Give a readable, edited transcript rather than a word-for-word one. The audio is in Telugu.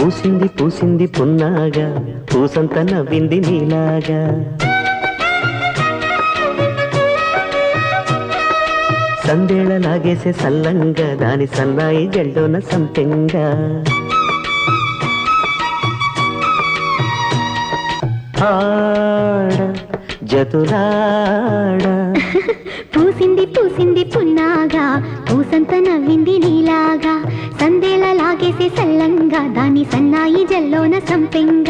పూసింది పూసింది పున్నాగా పూసంత నవ్వింది నీలాగా సందేళ లాగేసే సల్లంగా దాని సన్నాయి జల్లోన సంపెంగా ఆడ జతులాడ పూసింది పూసింది పున్నాగా పూసంత నవ్వింది నీలాగా సందేళ లాగేసే సల్లంగా దాని సన్నాయి జల్లోన సంపెంగా